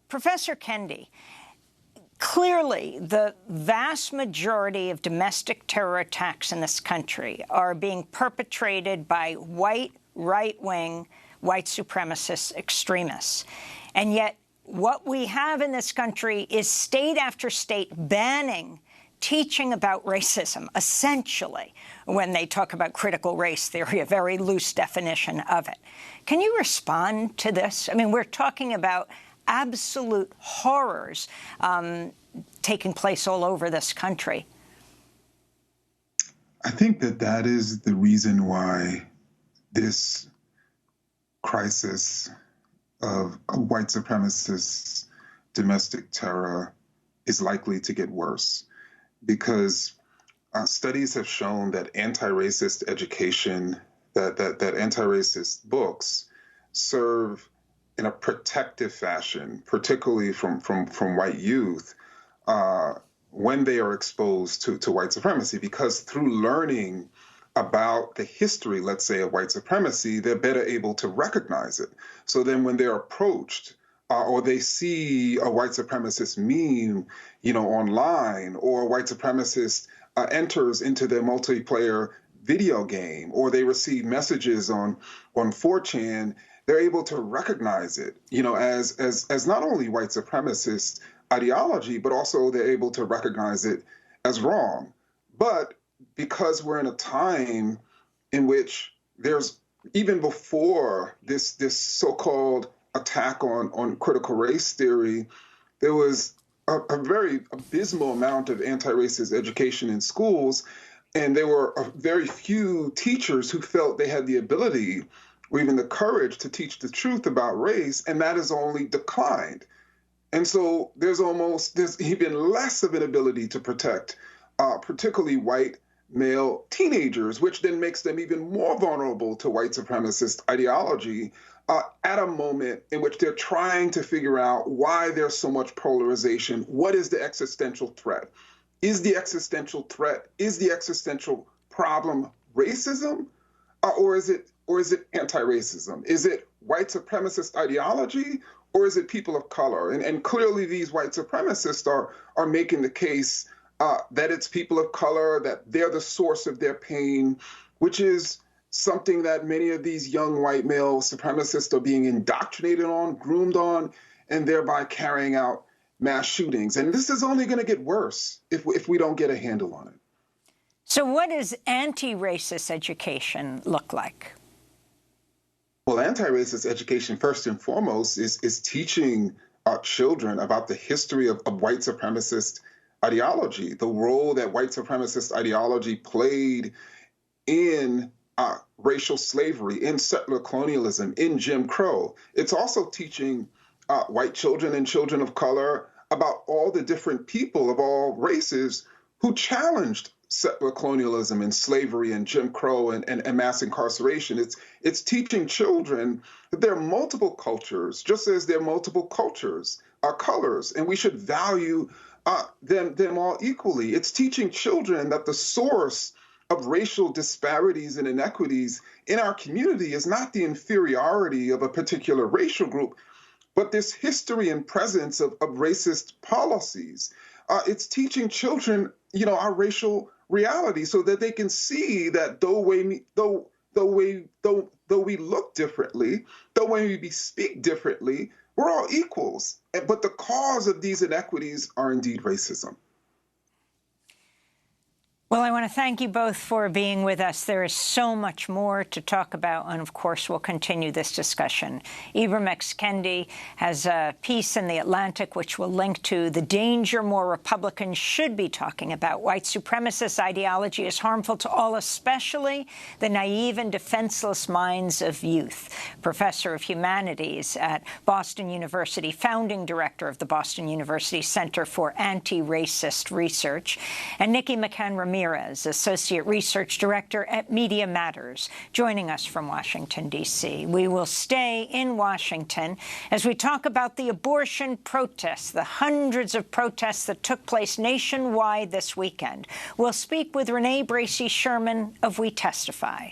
Professor Kendi, clearly the vast majority of domestic terror attacks in this country are being perpetrated by white, right-wing, white supremacist extremists. And yet what we have in this country is state after state banning teaching about racism, essentially, when they talk about critical race theory, a very loose definition of it. Can you respond to this? I mean, we're talking about absolute horrors taking place all over this country. I think that is the reason why this crisis of white supremacist domestic terror is likely to get worse, because studies have shown that anti-racist education, that anti-racist books serve in a protective fashion, particularly from white youth, when they are exposed to white supremacy, because through learning about the history, let's say, of white supremacy, they're better able to recognize it. So then when they're approached or they see a white supremacist meme, online, or a white supremacist enters into their multiplayer video game, or they receive messages on 4chan, they're able to recognize it, as not only white supremacist ideology, but also they're able to recognize it as wrong. But because we're in a time in which there's, even before this so-called attack on critical race theory, there was a very abysmal amount of anti-racist education in schools, and there were very few teachers who felt they had the ability or even the courage to teach the truth about race, and that has only declined. And so there's even less of an ability to protect, particularly white male teenagers, which then makes them even more vulnerable to white supremacist ideology at a moment in which they're trying to figure out why there's so much polarization. What is the existential threat? Is the existential problem racism, or is it anti-racism? Is it white supremacist ideology, or is it people of color? And clearly these white supremacists are making the case that it's people of color, that they're the source of their pain, which is something that many of these young white male supremacists are being indoctrinated on, groomed on, and thereby carrying out mass shootings. And this is only going to get worse if we don't get a handle on it. So what does anti-racist education look like? Well, anti-racist education, first and foremost, is teaching our children about the history of white supremacist ideology, the role that white supremacist ideology played in racial slavery, in settler colonialism, in Jim Crow. It's also teaching white children and children of color about all the different people of all races who challenged settler colonialism and slavery and Jim Crow and mass incarceration. It's teaching children that there are multiple cultures, just as there are multiple cultures, colors, and we should value them all equally. It's teaching children that the source of racial disparities and inequities in our community is not the inferiority of a particular racial group, but this history and presence of racist policies. It's teaching children, our racial reality, so that they can see that though we look differently, though we speak differently, we're all equals. But the cause of these inequities are indeed racism. Well, I want to thank you both for being with us. There is so much more to talk about, and of course, we'll continue this discussion. Ibram X. Kendi has a piece in The Atlantic which will link to the danger more Republicans should be talking about. White supremacist ideology is harmful to all, especially the naive and defenseless minds of youth. Professor of Humanities at Boston University, founding director of the Boston University Center for Anti-Racist Research, and Nikki McCann-Ramirez, Associate Research Director at Media Matters, joining us from Washington, D.C. We will stay in Washington as we talk about the abortion protests, the hundreds of protests that took place nationwide this weekend. We'll speak with Renee Bracey Sherman of We Testify.